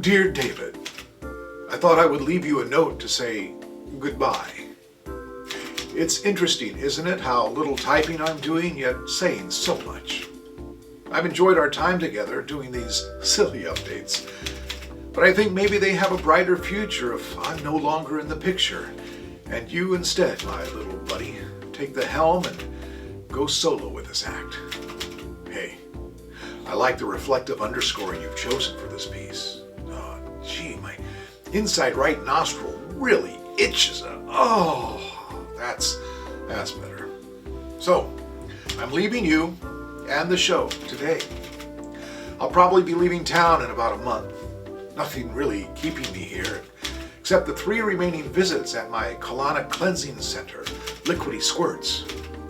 Dear David, I thought I would leave you a note to say goodbye. It's interesting, isn't it, how little typing I'm doing, yet saying so much. I've enjoyed our time together doing these silly updates, but I think maybe they have a brighter future if I'm no longer in the picture, and you instead, my little buddy, take the helm and go solo with this act. Hey, I like the reflective underscoring you've chosen for this piece. Oh, gee, my inside right nostril really itches. That's better. So, I'm leaving you and the show today. I'll probably be leaving town in about a month. Nothing really keeping me here, except the 3 remaining visits at my colonic cleansing center, Liquidy Squirts.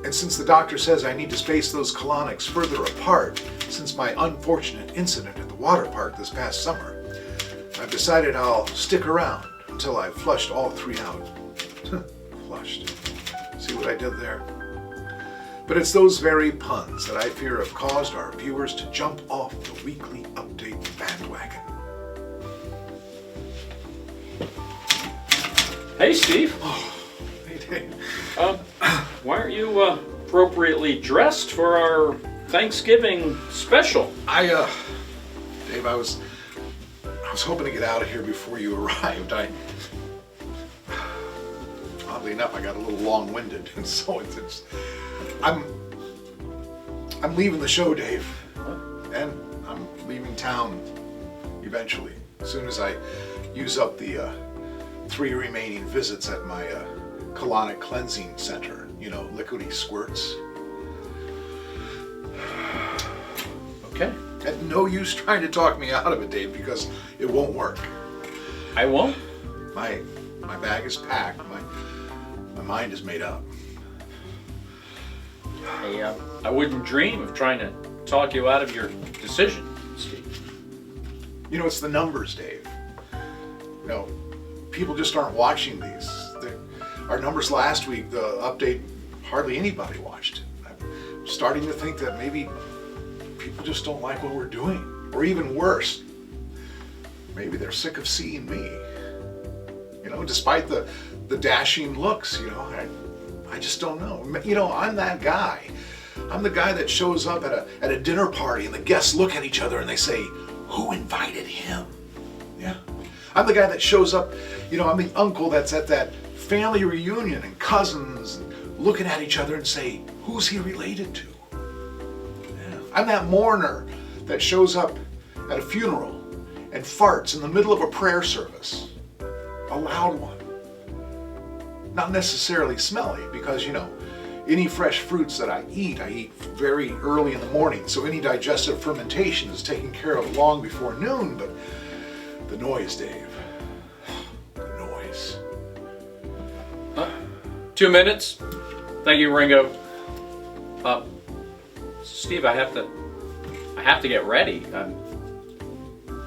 And since the doctor says I need to space those colonics further apart since my unfortunate incident at the water park this past summer, I've decided I'll stick around until I've flushed all 3 out. Flushed. See what I did there? But it's those very puns that I fear have caused our viewers to jump off the weekly update bandwagon. Hey, Steve. Oh, hey, Dave. Why aren't you appropriately dressed for our Thanksgiving special? Dave, I was hoping to get out of here before you arrived. Oddly enough, I got a little long-winded, and so I'm leaving the show, Dave, and I'm leaving town eventually, as soon as I use up the 3 remaining visits at my colonic cleansing center, Liquidy Squirts. Okay. And no use trying to talk me out of it, Dave, because it won't work. I won't? My bag is packed. My mind is made up. I wouldn't dream of trying to talk you out of your decision, Steve. It's the numbers, Dave. People just aren't watching these. Our numbers last week, the update, hardly anybody watched. I'm starting to think that maybe people just don't like what we're doing. Or even worse, maybe they're sick of seeing me. Despite the dashing looks, I just don't know. I'm that guy. I'm the guy that shows up at a dinner party and the guests look at each other and they say, who invited him? Yeah. I'm the guy that shows up, I'm the uncle that's at that family reunion and cousins and looking at each other and say, who's he related to? Yeah. I'm that mourner that shows up at a funeral and farts in the middle of a prayer service. A loud one. Not necessarily smelly because, any fresh fruits that I eat very early in the morning, so any digestive fermentation is taken care of long before noon, but the noise, Dave. The noise. 2 minutes. Thank you, Ringo. Steve, I have to get ready.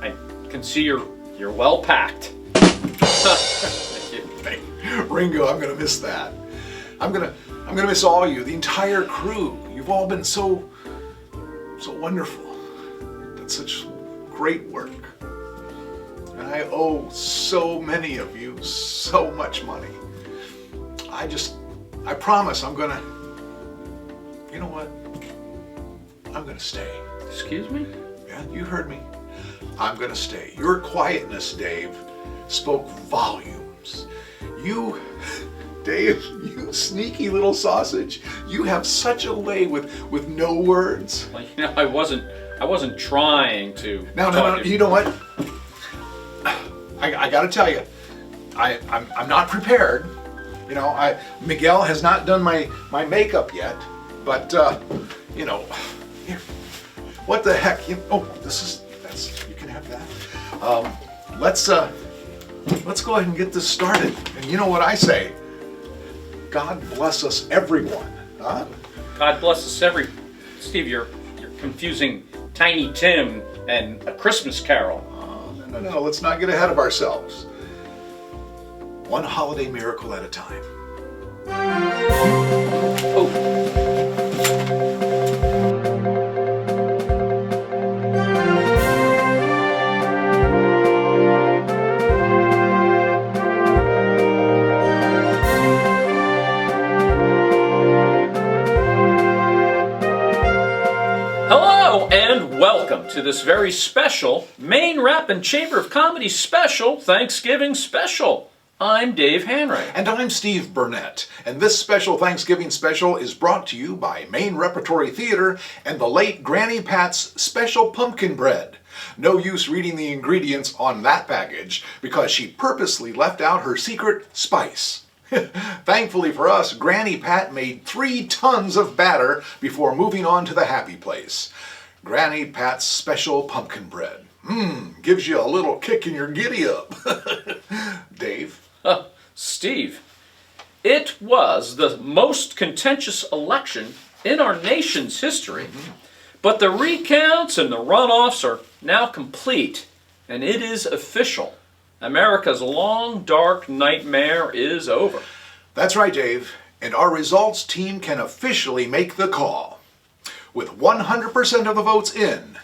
I can see you're well packed. Thank you. Hey, Ringo, I'm gonna miss that. I'm gonna miss all you, the entire crew. You've all been so wonderful. Done such great work. And I owe so many of you so much money. I promise I'm gonna, you know what? I'm gonna stay. Excuse me? Yeah, you heard me. I'm gonna stay. Your quietness, Dave, spoke volumes. You, Dave, you sneaky little sausage. You have such a way with no words. Well, I wasn't trying to. No. You know what? I gotta tell you, I'm not prepared. Miguel has not done my makeup yet, but here. What the heck? You can have that. Let's go ahead and get this started. And you know what I say? God bless us, everyone. Huh? God bless us, Steve, you're confusing Tiny Tim and A Christmas Carol. No. Let's not get ahead of ourselves. One holiday miracle at a time. Oh. Welcome to this very special Maine Rap and Chamber of Comedy special Thanksgiving special. I'm Dave Hanray. And I'm Steve Burnett. And this special Thanksgiving special is brought to you by Maine Repertory Theater and the late Granny Pat's Special Pumpkin Bread. No use reading the ingredients on that package because she purposely left out her secret spice. Thankfully for us, Granny Pat made 3 tons of batter before moving on to the happy place. Granny Pat's Special Pumpkin Bread. Gives you a little kick in your giddy-up. Dave? Steve, it was the most contentious election in our nation's history, but the recounts and the runoffs are now complete, and it is official. America's long, dark nightmare is over. That's right, Dave. And our results team can officially make the call. With 100% of the votes in,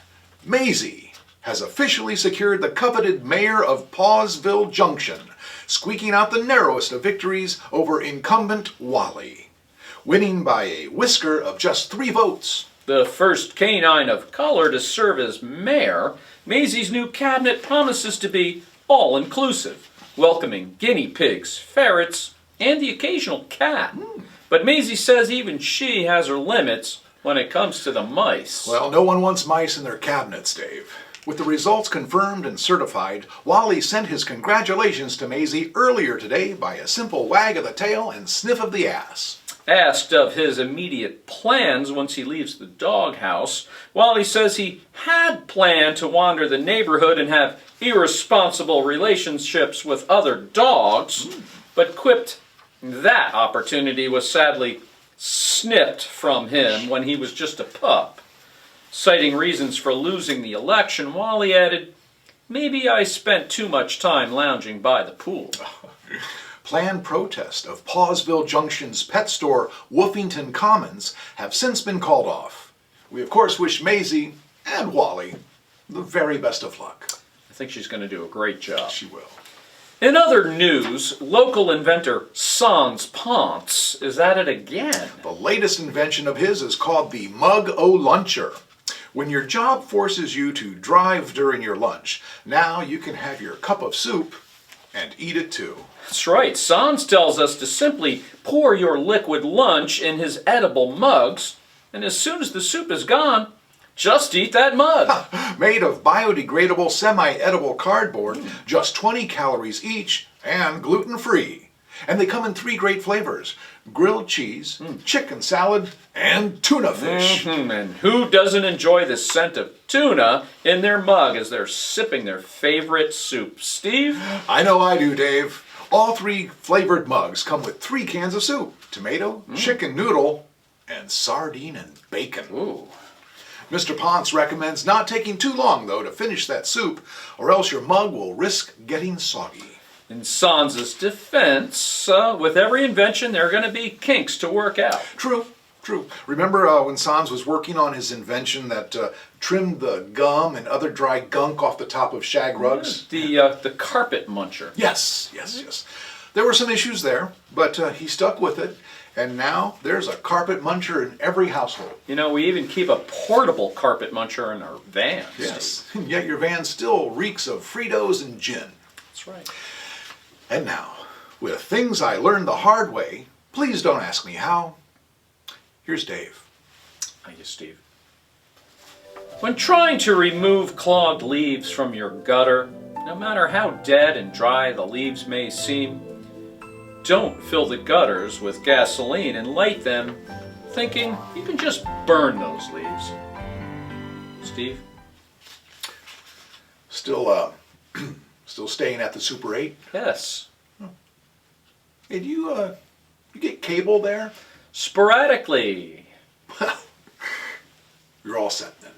Maisie has officially secured the coveted mayor of Pawsville Junction, squeaking out the narrowest of victories over incumbent Wally, winning by a whisker of just 3 votes. The first canine of color to serve as mayor, Maisie's new cabinet promises to be all-inclusive, welcoming guinea pigs, ferrets, and the occasional cat. But Maisie says even she has her limits when it comes to the mice. Well, no one wants mice in their cabinets, Dave. With the results confirmed and certified, Wally sent his congratulations to Maisie earlier today by a simple wag of the tail and sniff of the ass. Asked of his immediate plans once he leaves the doghouse, Wally says he had planned to wander the neighborhood and have irresponsible relationships with other dogs, but quipped that opportunity was sadly snipped from him when he was just a pup. Citing reasons for losing the election, Wally added, "Maybe I spent too much time lounging by the pool." Planned protest of Pawsville Junction's pet store, Woofington Commons, have since been called off. We of course wish Maisie and Wally the very best of luck. I think she's going to do a great job. She will. In other news, local inventor Sans Ponce is at it again. The latest invention of his is called the Mug-O-Luncher. When your job forces you to drive during your lunch, now you can have your cup of soup and eat it too. That's right. Sans tells us to simply pour your liquid lunch in his edible mugs, and as soon as the soup is gone, just eat that mug. Made of biodegradable, semi-edible cardboard, just 20 calories each, and gluten-free. And they come in 3 great flavors: grilled cheese, chicken salad, and tuna fish. And who doesn't enjoy the scent of tuna in their mug as they're sipping their favorite soup? Steve? I know I do, Dave. All 3 flavored mugs come with 3 cans of soup: tomato, chicken noodle, and sardine and bacon. Ooh. Mr. Ponce recommends not taking too long, though, to finish that soup, or else your mug will risk getting soggy. In Sans's defense, with every invention, there are going to be kinks to work out. True. Remember when Sans was working on his invention that trimmed the gum and other dry gunk off the top of shag rugs? The carpet muncher. Yes. There were some issues there, but he stuck with it, and now there's a carpet muncher in every household. You know, we even keep a portable carpet muncher in our van. Yes, and yet your van still reeks of Fritos and gin. That's right. And now, with things I learned the hard way, please don't ask me how. Here's Dave. Thank you, Steve. When trying to remove clogged leaves from your gutter, no matter how dead and dry the leaves may seem, don't fill the gutters with gasoline and light them, thinking you can just burn those leaves. Steve? Still staying at the Super 8? Yes. Hey, do you get cable there? Sporadically. Well, you're all set then.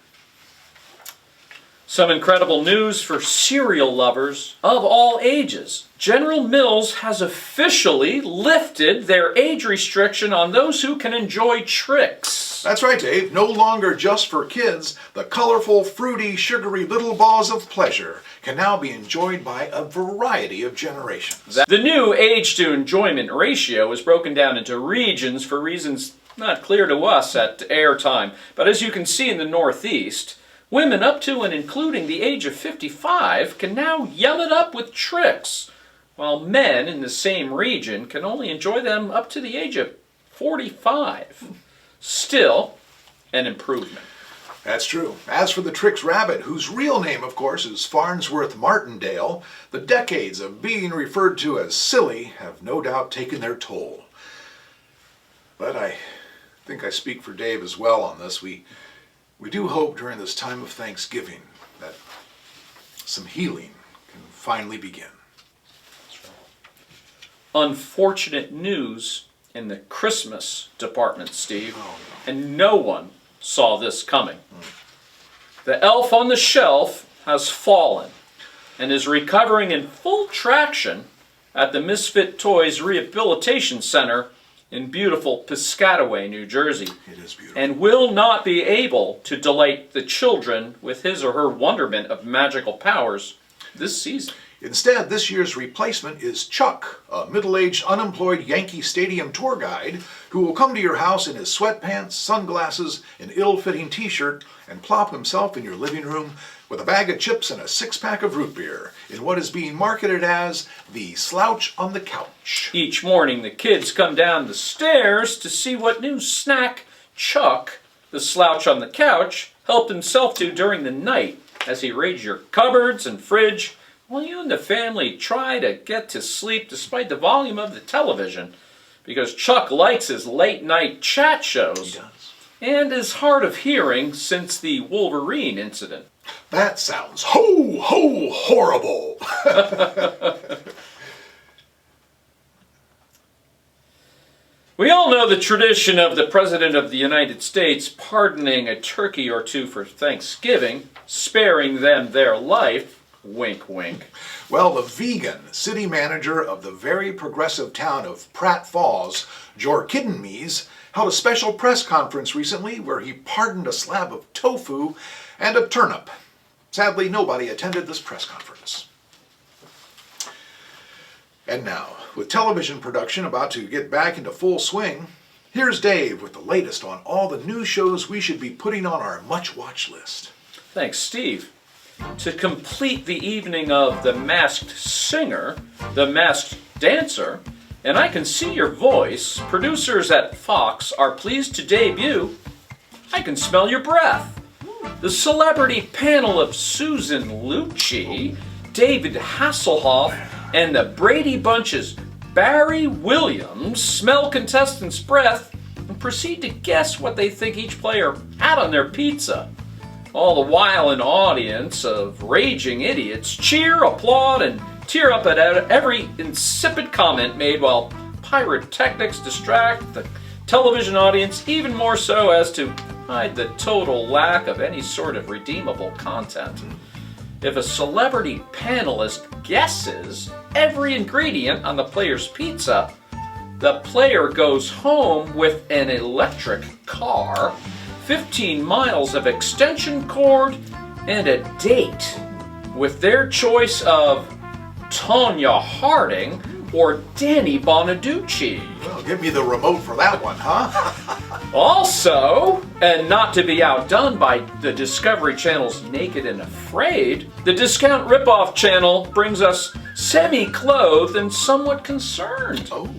Some incredible news for cereal lovers of all ages. General Mills has officially lifted their age restriction on those who can enjoy Trix. That's right, Dave. No longer just for kids, the colorful, fruity, sugary little balls of pleasure can now be enjoyed by a variety of generations. The new age to enjoyment ratio is broken down into regions for reasons not clear to us at airtime. But as you can see in the Northeast, Women up to and including the age of 55 can now yell it up with tricks, while men in the same region can only enjoy them up to the age of 45. Still, an improvement. That's true. As for the Trix Rabbit, whose real name, of course, is Farnsworth Martindale, the decades of being referred to as silly have no doubt taken their toll. But I think I speak for Dave as well on this. We do hope during this time of Thanksgiving that some healing can finally begin. Unfortunate news in the Christmas department, Steve, Oh, and no one saw this coming. The elf on the shelf has fallen and is recovering in full traction at the Misfit Toys Rehabilitation Center in beautiful Piscataway, New Jersey, It is beautiful. and will not be able to delight the children with his or her wonderment of magical powers this season. Instead, this year's replacement is Chuck, a middle-aged, unemployed Yankee Stadium tour guide who will come to your house in his sweatpants, sunglasses, an ill-fitting t-shirt, and plop himself in your living room with a bag of chips and a six-pack of root beer in what is being marketed as the Slouch on the Couch. Each morning, the kids come down the stairs to see what new snack Chuck, the slouch on the couch, helped himself to during the night as he raids your cupboards and fridge while you and the family try to get to sleep despite the volume of the television, because Chuck likes his late-night chat shows He does. and is hard of hearing since the Wolverine incident. That sounds horrible. We all know the tradition of the President of the United States pardoning a turkey or two for Thanksgiving, sparing them their life. Wink, wink. Well, the vegan city manager of the very progressive town of Pratt Falls, Jor Kiddenmees, held a special press conference recently where he pardoned a slab of tofu and a turnip. Sadly, nobody attended this press conference. And now, with television production about to get back into full swing, here's Dave with the latest on all the new shows we should be putting on our much-watch list. Thanks, Steve. To complete the evening of The Masked Singer, The Masked Dancer, and I Can See Your Voice, producers at Fox are pleased to debut I Can Smell Your Breath. The celebrity panel of Susan Lucci, David Hasselhoff, and the Brady Bunch's Barry Williams smell contestants' breath and proceed to guess what they think each player had on their pizza. All the while an audience of raging idiots cheer, applaud, and tear up at every insipid comment made while pyrotechnics distract the television audience even more so as to hide the total lack of any sort of redeemable content. If a celebrity panelist guesses every ingredient on the player's pizza, the player goes home with an electric car, 15 miles of extension cord, and a date with their choice of Tonya Harding or Danny Bonaducci. Well, give me the remote for that one, huh? Also, and not to be outdone by the Discovery Channel's Naked and Afraid, the Discount Ripoff Channel brings us Semi-Clothed and Somewhat Concerned. Oh.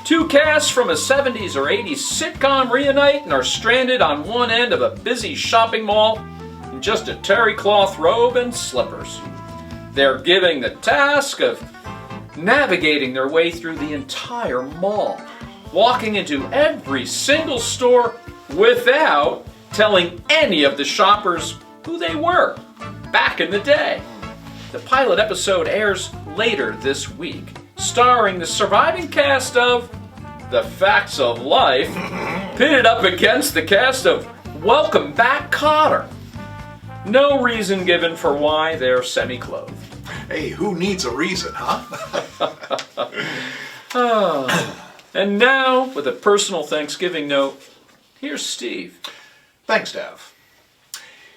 Two casts from a 70s or 80s sitcom reunite and are stranded on one end of a busy shopping mall in just a terry cloth robe and slippers. They're given the task of navigating their way through the entire mall, walking into every single store without telling any of the shoppers who they were back in the day. The pilot episode airs later this week, starring the surviving cast of The Facts of Life, pitted up against the cast of Welcome Back, Kotter. No reason given for why they're semi-clothed. Hey, who needs a reason, huh? And now, with a personal Thanksgiving note, here's Steve. Thanks, Dav.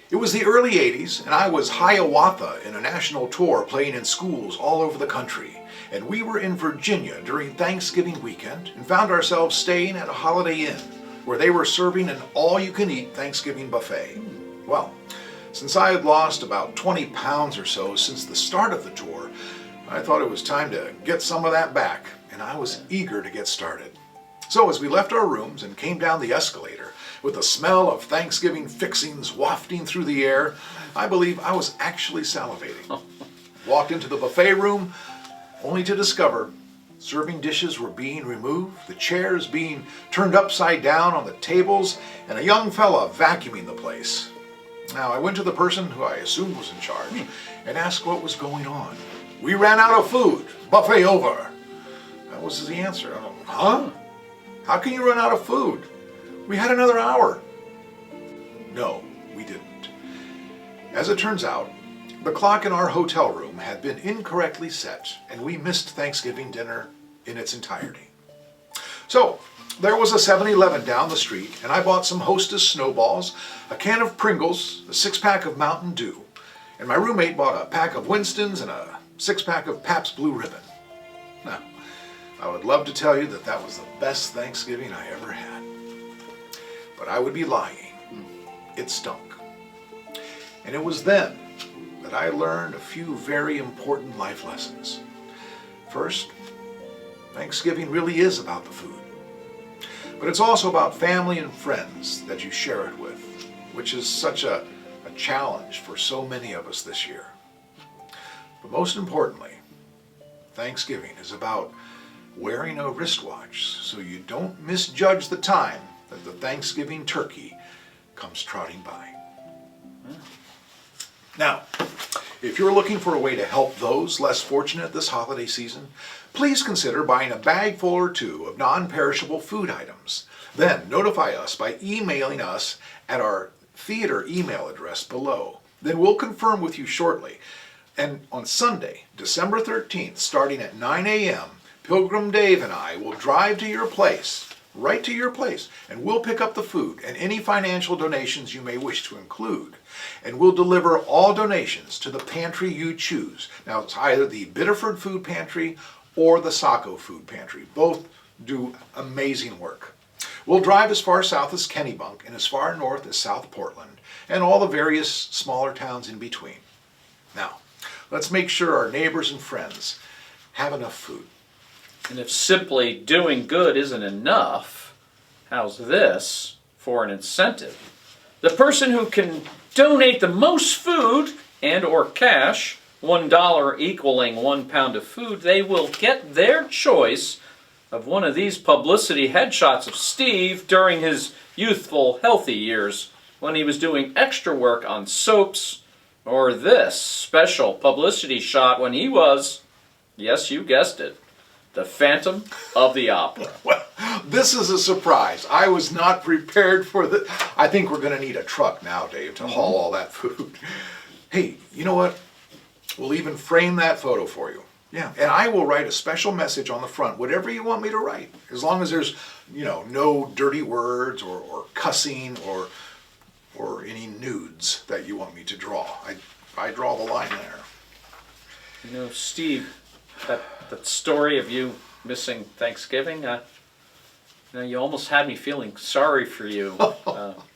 It was the early 80s, and I was Hiawatha in a national tour playing in schools all over the country. And we were in Virginia during Thanksgiving weekend and found ourselves staying at a Holiday Inn where they were serving an all-you-can-eat Thanksgiving buffet. Well, Since I had lost about 20 pounds or so since the start of the tour, I thought it was time to get some of that back, and I was eager to get started. So as we left our rooms and came down the escalator, with the smell of Thanksgiving fixings wafting through the air, I believe I was actually salivating. Walked into the buffet room, only to discover serving dishes were being removed, the chairs being turned upside down on the tables, and a young fella vacuuming the place. Now, I went to the person who I assumed was in charge and asked what was going on. "We ran out of food. Buffet over." That was the answer. Huh? How can you run out of food? We had another hour. No, we didn't. As it turns out, the clock in our hotel room had been incorrectly set, and we missed Thanksgiving dinner in its entirety. So, there was a 7-Eleven down the street, and I bought some Hostess snowballs, a can of Pringles, a 6-pack of Mountain Dew, and my roommate bought a pack of Winston's and a 6-pack of Pabst Blue Ribbon. Now, I would love to tell you that that was the best Thanksgiving I ever had. But I would be lying. It stunk. And it was then that I learned a few very important life lessons. First, Thanksgiving really is about the food. But it's also about family and friends that you share it with, which is such a challenge for so many of us this year. But most importantly, Thanksgiving is about wearing a wristwatch so you don't misjudge the time that the Thanksgiving turkey comes trotting by. Now, if you're looking for a way to help those less fortunate this holiday season, please consider buying a bag full or two of non-perishable food items. Then notify us by emailing us at our theater email address below. Then we'll confirm with you shortly. And on Sunday, December 13th, starting at 9 a.m., Pilgrim Dave and I will drive to your place, right to your place, and we'll pick up the food and any financial donations you may wish to include. And we'll deliver all donations to the pantry you choose. Now, it's either the Biddeford Food Pantry or the Saco Food Pantry. Both do amazing work. We'll drive as far south as Kennebunk and as far north as South Portland and all the various smaller towns in between. Now, let's make sure our neighbors and friends have enough food. And if simply doing good isn't enough, how's this for an incentive? The person who can donate the most food and or cash, $1 equaling 1 pound of food, they will get their choice of one of these publicity headshots of Steve during his youthful, healthy years when he was doing extra work on soaps, or this special publicity shot when he was, yes, you guessed it, the Phantom of the Opera. Well, this is a surprise. I was not prepared for this. I think we're going to need a truck now, Dave, to haul all that food. Hey, you know what? We'll even frame that photo for you. Yeah, and I will write a special message on the front, whatever you want me to write, as long as there's, no dirty words or cussing or any nudes that you want me to draw. I draw the line there. Steve, that story of you missing Thanksgiving, you almost had me feeling sorry for you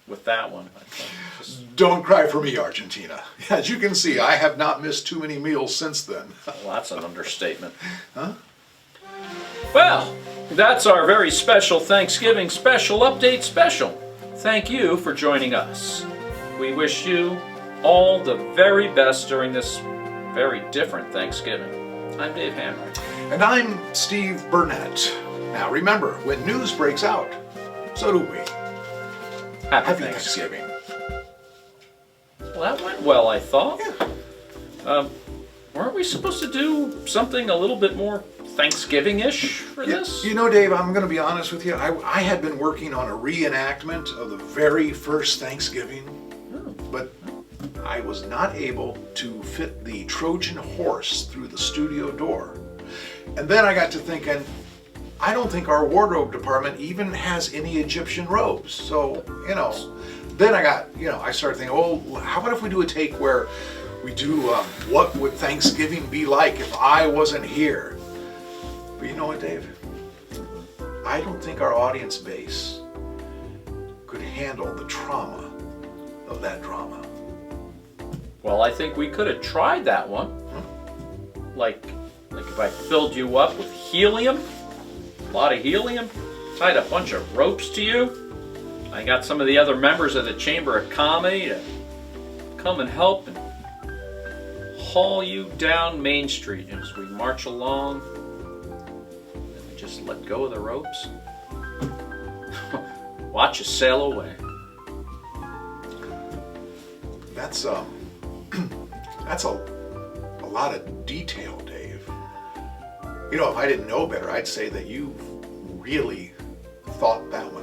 with that one. Don't cry for me, Argentina. As you can see, I have not missed too many meals since then. Well, that's an understatement. Huh? Well, that's our very special Thanksgiving special update special. Thank you for joining us. We wish you all the very best during this very different Thanksgiving. I'm Dave Hamrick. And I'm Steve Burnett. Now remember, when news breaks out, so do we. Happy Thanksgiving. Well, that went well, I thought. Yeah. Weren't we supposed to do something a little bit more Thanksgiving-ish for this? Dave, I'm going to be honest with you. I had been working on a reenactment of the very first Thanksgiving, but I was not able to fit the Trojan horse through the studio door. And then I got to thinking, I don't think our wardrobe department even has any Egyptian robes. So, then I started thinking, how about if we do a take where we do what would Thanksgiving be like if I wasn't here? But you know what, Dave? I don't think our audience base could handle the trauma of that drama. Well, I think we could have tried that one. Like if I filled you up with helium, a lot of helium, tied a bunch of ropes to you. I got some of the other members of the Chamber of Comedy to come and help and haul you down Main Street as we march along. And we just let go of the ropes. Watch you sail away. That's that's a lot of detail, Dave. You know, if I didn't know better, I'd say that you really thought that one